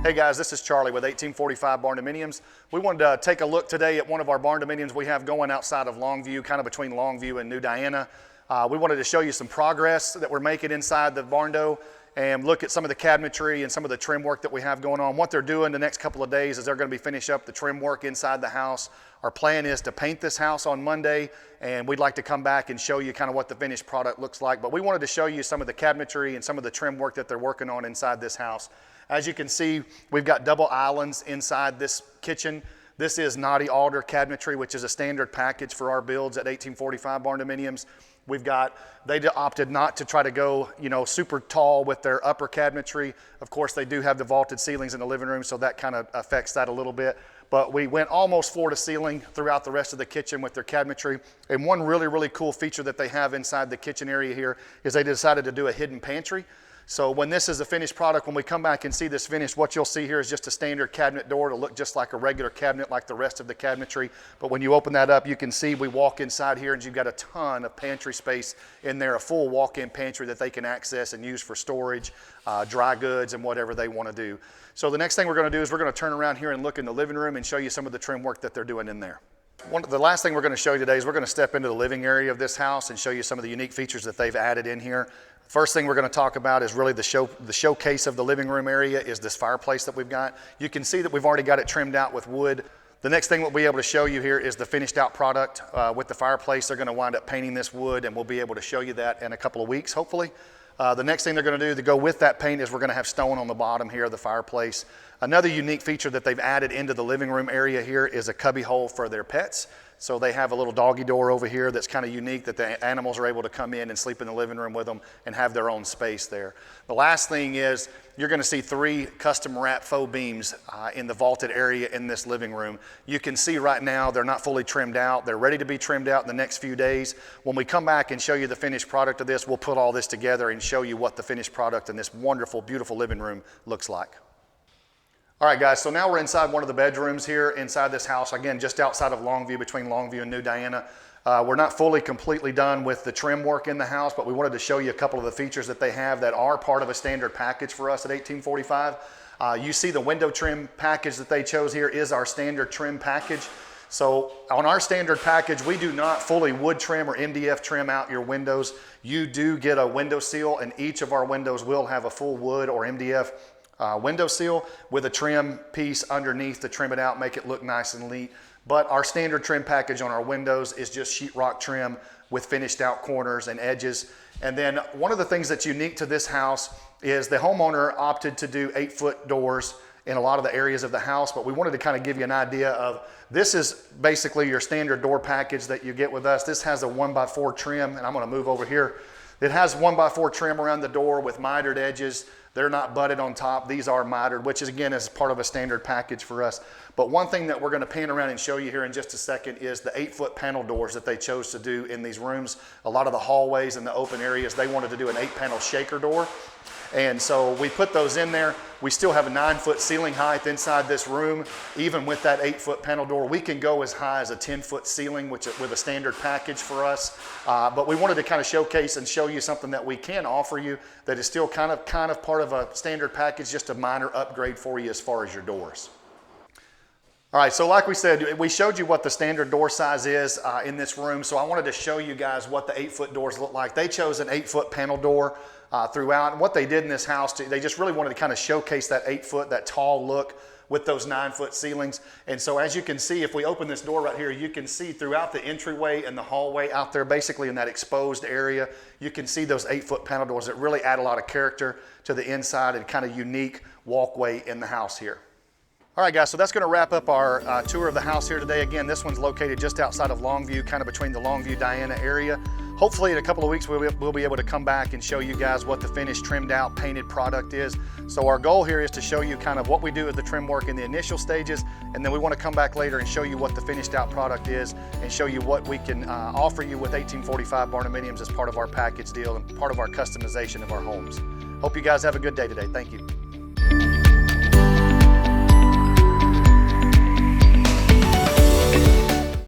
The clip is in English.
Hey guys, this is Charlie with 1845 Barndominiums. We wanted to take a look today at one of our Barndominiums we have going outside of Longview, kind of between Longview and New Diana. We wanted to show you some progress that we're making inside the Barndo and look at some of the cabinetry and some of the trim work that we have going on. What they're doing the next couple of days is they're going to be finish up the trim work inside the house. Our plan is to paint this house on Monday, and we'd like to come back and show you kind of what the finished product looks like. But we wanted to show you some of the cabinetry and some of the trim work that they're working on inside this house. As you can see, we've got double islands inside this kitchen. This is knotty alder cabinetry, which is a standard package for our builds at 1845 Barndominiums. They opted not to try to go, super tall with their upper cabinetry. Of course, they do have the vaulted ceilings in the living room, so that kind of affects that a little bit. But we went almost floor to ceiling throughout the rest of the kitchen with their cabinetry. And one really, really cool feature that they have inside the kitchen area here is they decided to do a hidden pantry. So when this is a finished product, when we come back and see this finished, what you'll see here is just a standard cabinet door to look just like a regular cabinet like the rest of the cabinetry. But when you open that up, you can see we walk inside here and you've got a ton of pantry space in there, a full walk-in pantry that they can access and use for storage, dry goods, and whatever they want to do. So the next thing we're going to do is we're going to turn around here and look in the living room and show you some of the trim work that they're doing in there. The last thing we're going to show you today is we're going to step into the living area of this house and show you some of the unique features that they've added in here. First thing we're going to talk about is really the showcase of the living room area is this fireplace that we've got. You can see that we've already got it trimmed out with wood. The next thing we'll be able to show you here is the finished out product with the fireplace. They're going to wind up painting this wood, and we'll be able to show you that in a couple of weeks, hopefully. The next thing they're going to do to go with that paint is we're going to have stone on the bottom here of the fireplace. Another unique feature that they've added into the living room area here is a cubby hole for their pets. So they have a little doggy door over here that's kind of unique that the animals are able to come in and sleep in the living room with them and have their own space there. The last thing is you're going to see 3 custom wrapped faux beams in the vaulted area in this living room. You can see right now they're not fully trimmed out. They're ready to be trimmed out in the next few days. When we come back and show you the finished product of this, we'll put all this together and show you what the finished product in this wonderful, beautiful living room looks like. All right, guys, so now we're inside one of the bedrooms here inside this house, again, just outside of Longview, between Longview and New Diana. We're not fully completely done with the trim work in the house, but we wanted to show you a couple of the features that they have that are part of a standard package for us at 1845. You see the window trim package that they chose here is our standard trim package. So on our standard package, we do not fully wood trim or MDF trim out your windows. You do get a window seal, and each of our windows will have a full wood or MDF window seal with a trim piece underneath to trim it out, make it look nice and neat. But our standard trim package on our windows is just sheetrock trim with finished out corners and edges. And then one of the things that's unique to this house is the homeowner opted to do 8-foot doors in a lot of the areas of the house, but we wanted to kind of give you an idea of this is basically your standard door package that you get with us. This has a 1x4 trim, and I'm going to move over here. It has 1x4 trim around the door with mitered edges. They're not butted on top. These are mitered, which is, again, is part of a standard package for us. But one thing that we're going to pan around and show you here in just a second is the 8-foot panel doors that they chose to do in these rooms. A lot of the hallways and the open areas, they wanted to do an 8-panel shaker door. And so we put those in there. We still have a 9-foot ceiling height inside this room. Even with that 8-foot panel door, we can go as high as a 10-foot ceiling, which with a standard package for us. But we wanted to kind of showcase and show you something that we can offer you that is still kind of part of a standard package, just a minor upgrade for you as far as your doors. All right, so like we said, we showed you what the standard door size is in this room. So I wanted to show you guys what the 8-foot doors look like. They chose an 8-foot panel door throughout. And what they did in this house, they just really wanted to kind of showcase that 8-foot, that tall look with those 9-foot ceilings. And so as you can see, if we open this door right here, you can see throughout the entryway and the hallway out there, basically in that exposed area, you can see those 8-foot panel doors that really add a lot of character to the inside and kind of unique walkway in the house here. All right, guys, so that's going to wrap up our tour of the house here today. Again, this one's located just outside of Longview, kind of between the Longview-Diana area. Hopefully in a couple of weeks, we'll be able to come back and show you guys what the finished, trimmed out, painted product is. So our goal here is to show you kind of what we do with the trim work in the initial stages, and then we want to come back later and show you what the finished out product is and show you what we can offer you with 1845 Barndominiums as part of our package deal and part of our customization of our homes. Hope you guys have a good day today. Thank you.